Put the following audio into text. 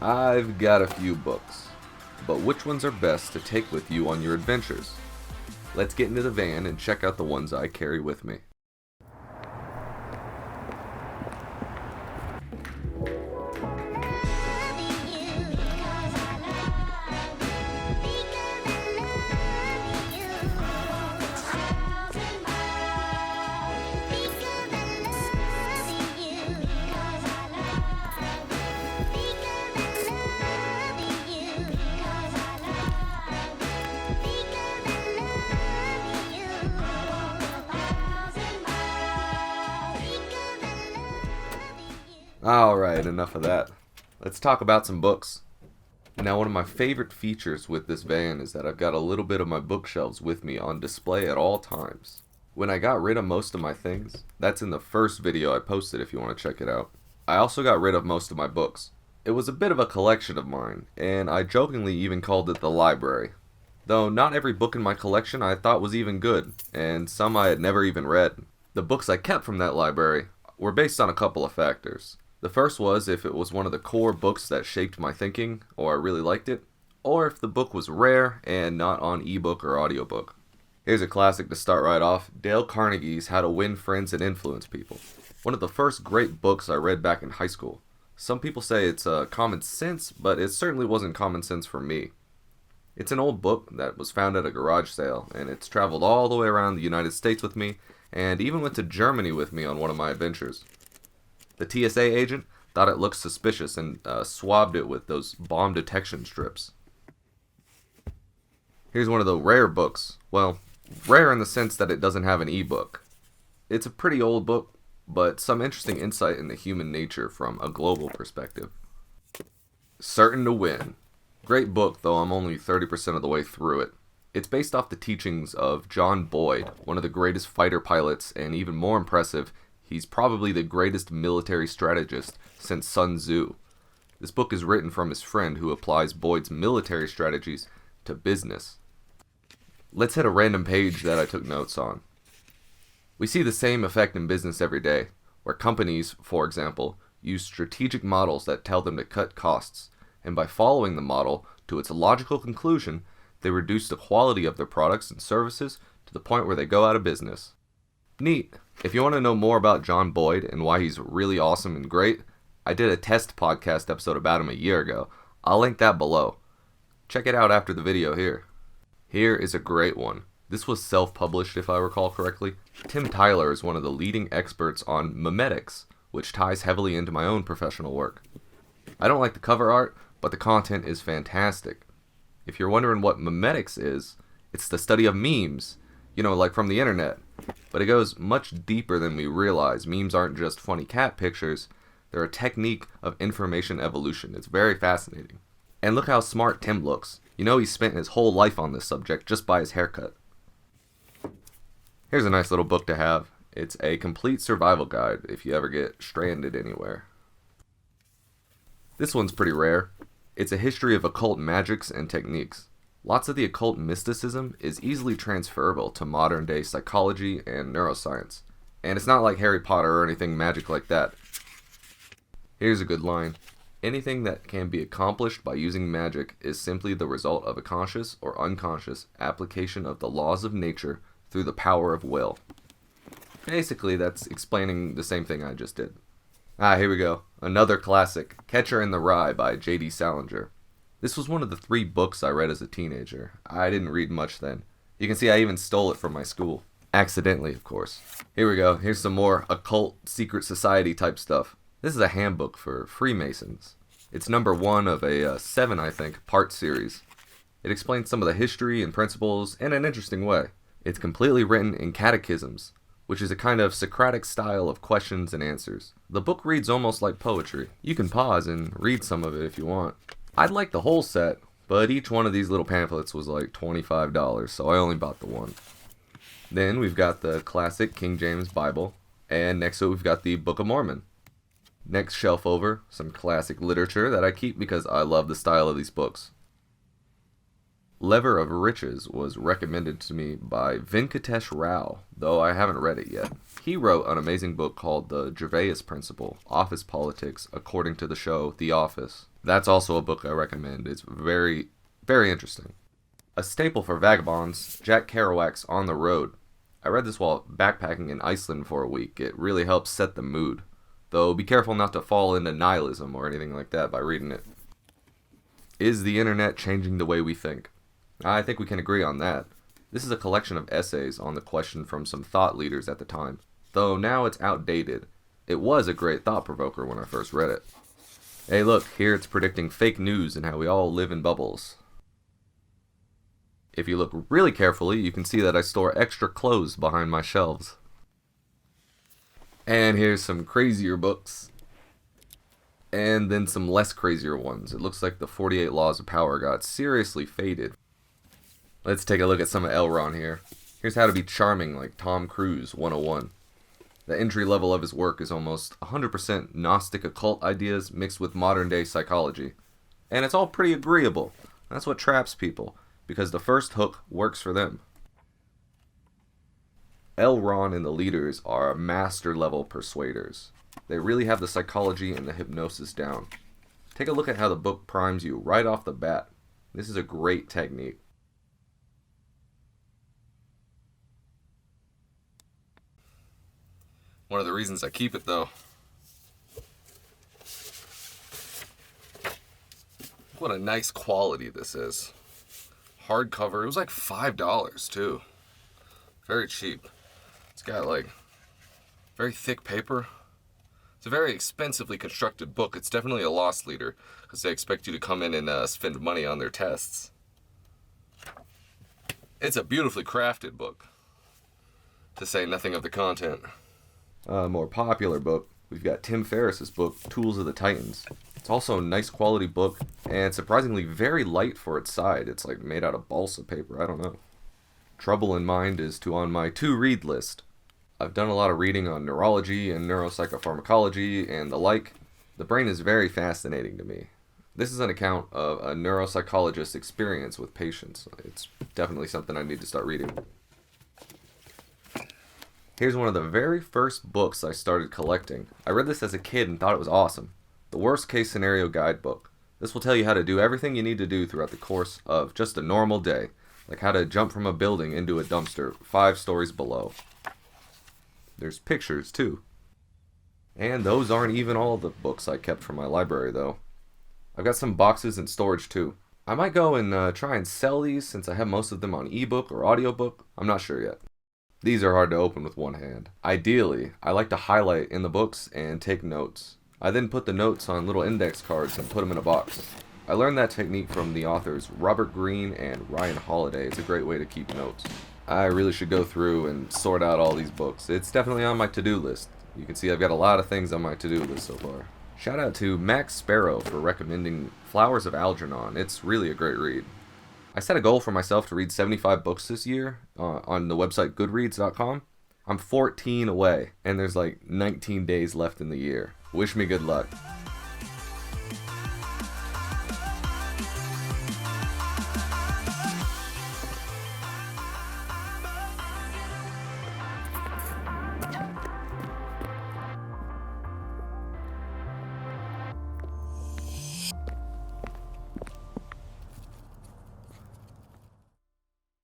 I've got a few books, but which ones are best to take with you on your adventures? Let's get into the van and check out the ones I carry with me. Alright, enough of that. Let's talk about some books. Now, one of my favorite features with this van is that I've got a little bit of my bookshelves with me on display at all times. When I got rid of most of my things, that's in the first video I posted if you want to check it out, I also got rid of most of my books. It was a bit of a collection of mine, and I jokingly even called it the library. Though not every book in my collection I thought was even good, and some I had never even read. The books I kept from that library were based on a couple of factors. The first was if it was one of the core books that shaped my thinking, or I really liked it, or if the book was rare and not on ebook or audiobook. Here's a classic to start right off, Dale Carnegie's How to Win Friends and Influence People. One of the first great books I read back in high school. Some people say it's common sense, but it certainly wasn't common sense for me. It's an old book that was found at a garage sale, and it's traveled all the way around the United States with me, and even went to Germany with me on one of my adventures. The TSA agent thought it looked suspicious and swabbed it with those bomb detection strips. Here's one of the rare books. Well, rare in the sense that it doesn't have an ebook. It's a pretty old book, but some interesting insight into human nature from a global perspective. Certain to Win. Great book, though I'm only 30% of the way through it. It's based off the teachings of John Boyd, one of the greatest fighter pilots, and even more impressive, he's probably the greatest military strategist since Sun Tzu. This book is written from his friend who applies Boyd's military strategies to business. Let's hit a random page that I took notes on. We see the same effect in business every day, where companies, for example, use strategic models that tell them to cut costs, and by following the model to its logical conclusion, they reduce the quality of their products and services to the point where they go out of business. Neat. If you want to know more about John Boyd and why he's really awesome and great, I did a test podcast episode about him a year ago. I'll link that below. Check it out after the video here. Here is a great one. This was self-published if I recall correctly. Tim Tyler is one of the leading experts on memetics, which ties heavily into my own professional work. I don't like the cover art, but the content is fantastic. If you're wondering what memetics is, it's the study of memes. Like from the internet. But it goes much deeper than we realize. Memes aren't just funny cat pictures. They're a technique of information evolution. It's very fascinating. And look how smart Tim looks. He spent his whole life on this subject just by his haircut. Here's a nice little book to have. It's a complete survival guide if you ever get stranded anywhere. This one's pretty rare. It's a history of occult magics and techniques. Lots of the occult mysticism is easily transferable to modern day psychology and neuroscience. And it's not like Harry Potter or anything magic like that. Here's a good line. Anything that can be accomplished by using magic is simply the result of a conscious or unconscious application of the laws of nature through the power of will. Basically, that's explaining the same thing I just did. Here we go. Another classic, Catcher in the Rye by J.D. Salinger. This was one of the 3 books I read as a teenager. I didn't read much then. You can see I even stole it from my school. Accidentally, of course. Here we go. Here's some more occult secret society type stuff. This is a handbook for Freemasons. It's number 1 of a 7, I think, part series. It explains some of the history and principles in an interesting way. It's completely written in catechisms, which is a kind of Socratic style of questions and answers. The book reads almost like poetry. You can pause and read some of it if you want. I'd like the whole set, but each one of these little pamphlets was like $25, so I only bought the one. Then we've got the classic King James Bible, and next to it we've got the Book of Mormon. Next shelf over, some classic literature that I keep because I love the style of these books. Lever of Riches was recommended to me by Venkatesh Rao, though I haven't read it yet. He wrote an amazing book called The Gervais Principle, Office Politics, according to the show The Office. That's also a book I recommend. It's very, very interesting. A staple for vagabonds, Jack Kerouac's On the Road. I read this while backpacking in Iceland for a week. It really helps set the mood. Though be careful not to fall into nihilism or anything like that by reading it. Is the internet changing the way we think? I think we can agree on that. This is a collection of essays on the question from some thought leaders at the time, though now it's outdated. It was a great thought-provoker when I first read it. Hey look, here it's predicting fake news and how we all live in bubbles. If you look really carefully, you can see that I store extra clothes behind my shelves. And here's some crazier books. And then some less crazier ones. It looks like the 48 Laws of Power got seriously faded. Let's take a look at some of L. Ron here. Here's How to Be Charming like Tom Cruise 101. The entry level of his work is almost 100% Gnostic occult ideas mixed with modern day psychology. And it's all pretty agreeable. That's what traps people, because the first hook works for them. L. Ron and the leaders are master level persuaders. They really have the psychology and the hypnosis down. Take a look at how the book primes you right off the bat. This is a great technique. One of the reasons I keep it, though. What a nice quality this is. Hardcover. It was like $5 too. Very cheap. It's got like very thick paper. It's a very expensively constructed book. It's definitely a loss leader because they expect you to come in and spend money on their tests. It's a beautifully crafted book, to say nothing of the content. A more popular book, we've got Tim Ferriss's book, Tools of the Titans. It's also a nice quality book, and surprisingly very light for its side. It's like made out of balsa paper, I don't know. Trouble in Mind is on my to-read list. I've done a lot of reading on neurology and neuropsychopharmacology and the like. The brain is very fascinating to me. This is an account of a neuropsychologist's experience with patients. It's definitely something I need to start reading. Here's one of the very first books I started collecting. I read this as a kid and thought it was awesome. The Worst-Case-Scenario Guidebook. This will tell you how to do everything you need to do throughout the course of just a normal day. Like how to jump from a building into a dumpster 5 stories below. There's pictures too. And those aren't even all the books I kept from my library though. I've got some boxes in storage too. I might go and try and sell these since I have most of them on ebook or audiobook. I'm not sure yet. These are hard to open with one hand. Ideally, I like to highlight in the books and take notes. I then put the notes on little index cards and put them in a box. I learned that technique from the authors Robert Greene and Ryan Holiday. It's a great way to keep notes. I really should go through and sort out all these books. It's definitely on my to-do list. You can see I've got a lot of things on my to-do list so far. Shout out to Max Sparrow for recommending Flowers of Algernon. It's really a great read. I set a goal for myself to read 75 books this year on the website goodreads.com. I'm 14 away, and there's like 19 days left in the year. Wish me good luck.